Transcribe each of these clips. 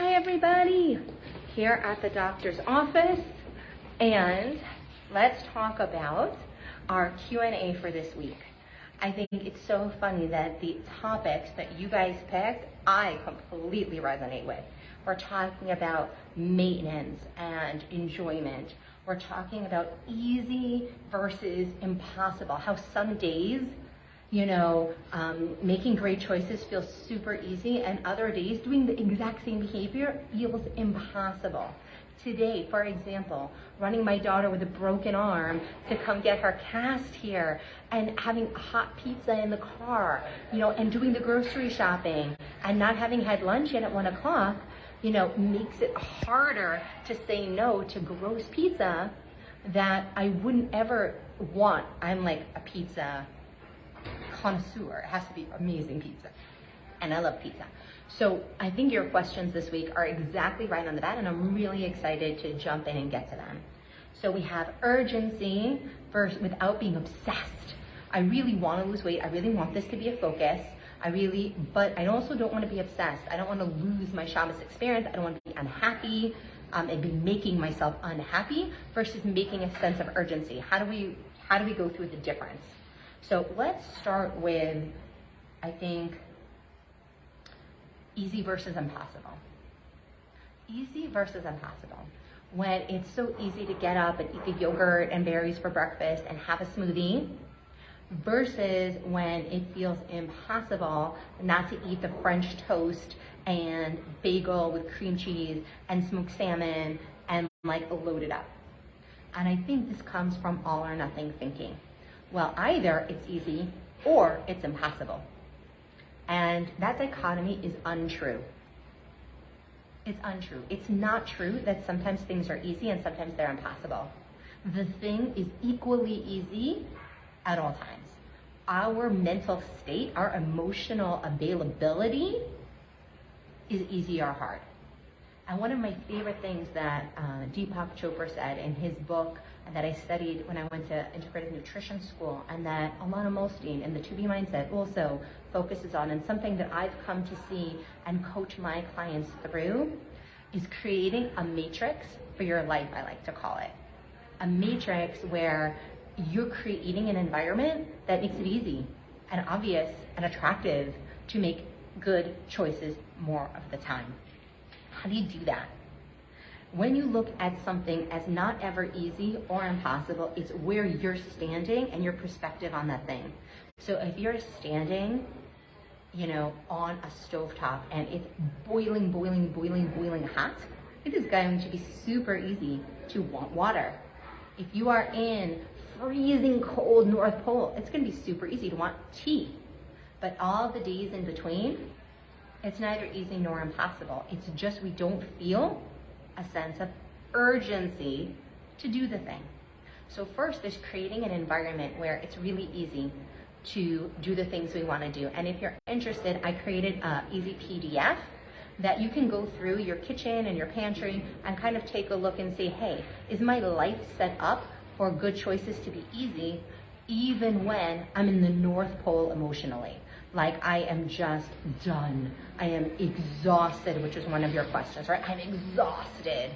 Hi everybody, here at the doctor's office, and let's talk about our Q&A for this week. I think it's so funny that the topics that you guys picked, I completely resonate with. We're talking about maintenance and enjoyment. We're talking about easy versus impossible, how some days making great choices feels super easy, and other days doing the exact same behavior feels impossible. Today, for example, running my daughter with a broken arm to come get her cast here, and having hot pizza in the car, and doing the grocery shopping, and not having had lunch yet at 1 o'clock, makes it harder to say no to gross pizza that I wouldn't ever want. I'm like a pizza connoisseur. It has to be amazing pizza, and I love pizza. So I think your questions this week are exactly right on the bat, and I'm really excited to jump in and get to them. So we have urgency first, without being obsessed. I really want to lose weight. I really want this to be a focus. But I also don't want to be obsessed. I don't want to lose my Shabbos experience. I don't want to be unhappy and be making myself unhappy versus making a sense of urgency. How do we go through the difference? So let's start with, I think, easy versus impossible. Easy versus impossible. When it's so easy to get up and eat the yogurt and berries for breakfast and have a smoothie, versus when it feels impossible not to eat the French toast and bagel with cream cheese and smoked salmon and load it up. And I think this comes from all or nothing thinking. Well, either it's easy or it's impossible. And that dichotomy is untrue. It's untrue. It's not true that sometimes things are easy and sometimes they're impossible. The thing is equally easy at all times. Our mental state, our emotional availability is easy or hard. And one of my favorite things that Deepak Chopra said in his book, and that I studied when I went to integrative nutrition school, and that Alana Molstein in the 2B Mindset also focuses on, and something that I've come to see and coach my clients through, is creating a matrix for your life, I like to call it. A matrix where you're creating an environment that makes it easy and obvious and attractive to make good choices more of the time. How do you do that? When you look at something as not ever easy or impossible, it's where you're standing and your perspective on that thing. So if you're standing, on a stovetop and it's boiling hot, it is going to be super easy to want water. If you are in freezing cold North Pole, it's going to be super easy to want tea. But all the days in between, it's neither easy nor impossible. It's just we don't feel a sense of urgency to do the thing. So first, there's creating an environment where it's really easy to do the things we want to do. And if you're interested, I created an easy PDF that you can go through your kitchen and your pantry and kind of take a look and say, hey, is my life set up for good choices to be easy even when I'm in the North Pole emotionally? Like I am just done. I am exhausted, which is one of your questions, right? I'm exhausted.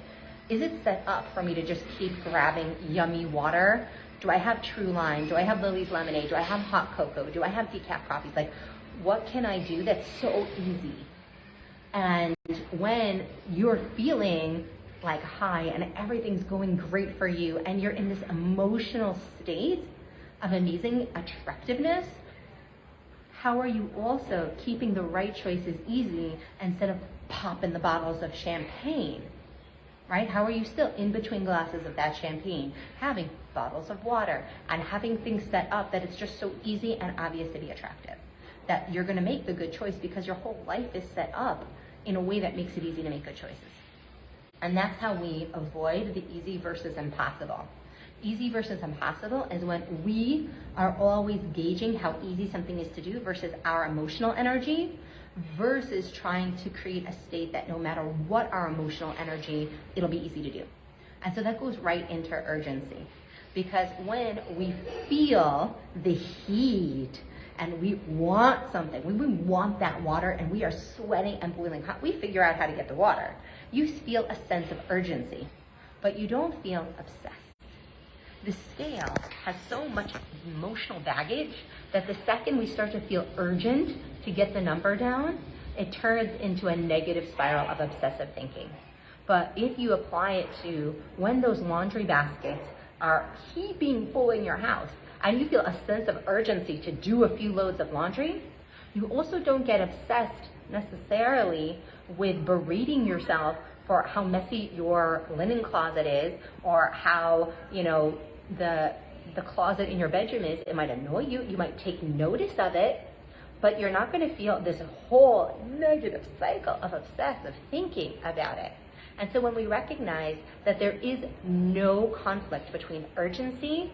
Is it set up for me to just keep grabbing yummy water? Do I have True Lime? Do I have Lily's Lemonade? Do I have hot cocoa? Do I have decaf coffees? What can I do that's so easy? And when you're feeling high and everything's going great for you and you're in this emotional state of amazing attractiveness, how are you also keeping the right choices easy instead of popping the bottles of champagne, right? How are you still in between glasses of that champagne, having bottles of water and having things set up that it's just so easy and obvious to be attractive, that you're going to make the good choice because your whole life is set up in a way that makes it easy to make good choices. And that's how we avoid the easy versus impossible. Easy versus impossible is when we are always gauging how easy something is to do versus our emotional energy, versus trying to create a state that no matter what our emotional energy, it'll be easy to do. And so that goes right into urgency. Because when we feel the heat and we want something. We want that water and we are sweating and boiling hot. We figure out how to get the water. You feel a sense of urgency, but you don't feel obsessed. The scale has so much emotional baggage that the second we start to feel urgent to get the number down, it turns into a negative spiral of obsessive thinking. But if you apply it to when those laundry baskets are heaping full in your house and you feel a sense of urgency to do a few loads of laundry, you also don't get obsessed necessarily with berating yourself for how messy your linen closet is or how, the closet in your bedroom is. It might annoy you. You might take notice of it, but you're not going to feel this whole negative cycle of obsessive thinking about it. And so when we recognize that there is no conflict between urgency,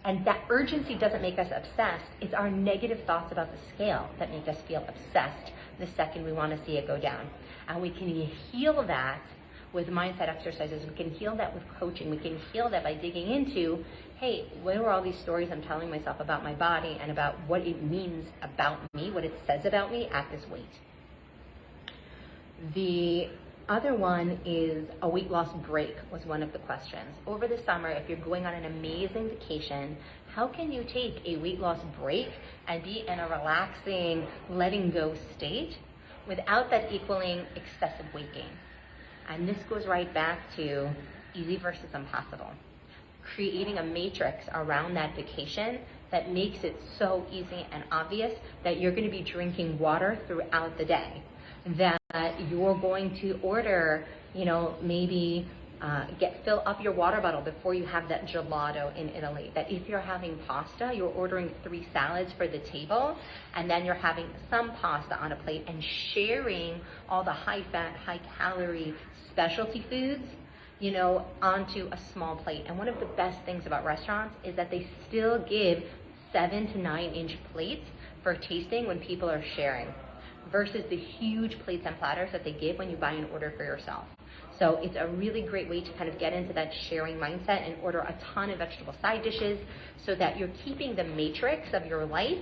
and that urgency doesn't make us obsessed, it's our negative thoughts about the scale that make us feel obsessed the second we want to see it go down. And we can heal that with mindset exercises. We can heal that with coaching. We can heal that by digging into, hey, what are all these stories I'm telling myself about my body and about what it means about me, what it says about me at this weight. The other one is a weight loss break was one of the questions. Over the summer, if you're going on an amazing vacation, how can you take a weight loss break and be in a relaxing, letting go state without that equaling excessive weight gain? And this goes right back to easy versus impossible. Creating a matrix around that vacation that makes it so easy and obvious that you're going to be drinking water throughout the day, that you're going to order, maybe fill up your water bottle before you have that gelato in Italy, that if you're having pasta, you're ordering 3 salads for the table, and then you're having some pasta on a plate and sharing all the high-fat, high-calorie specialty foods, onto a small plate. And one of the best things about restaurants is that they still give 7 to 9 inch plates for tasting when people are sharing, versus the huge plates and platters that they give when you buy an order for yourself. So it's a really great way to kind of get into that sharing mindset and order a ton of vegetable side dishes so that you're keeping the matrix of your life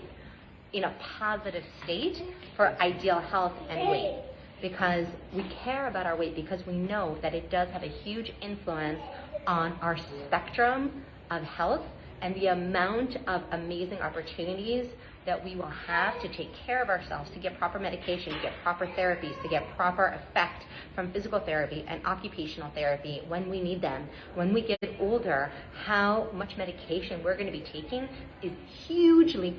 in a positive state for ideal health and weight. Because we care about our weight because we know that it does have a huge influence on our spectrum of health and the amount of amazing opportunities that we will have to take care of ourselves, to get proper medication, to get proper therapies, to get proper effect from physical therapy and occupational therapy when we need them. When we get older, how much medication we're going to be taking is hugely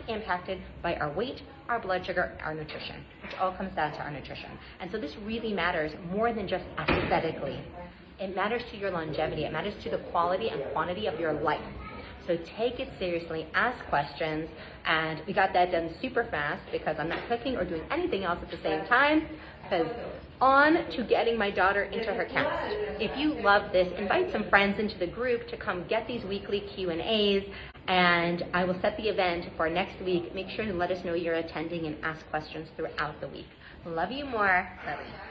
impacted by our weight, our blood sugar, our nutrition, which all comes down to our nutrition. And so this really matters more than just aesthetically. It matters to your longevity. It matters to the quality and quantity of your life. So take it seriously, ask questions, and we got that done super fast because I'm not cooking or doing anything else at the same time, because on to getting my daughter into her cast. If you love this, invite some friends into the group to come get these weekly Q&As, and I will set the event for next week. Make sure to let us know you're attending and ask questions throughout the week. Love you more, Lily.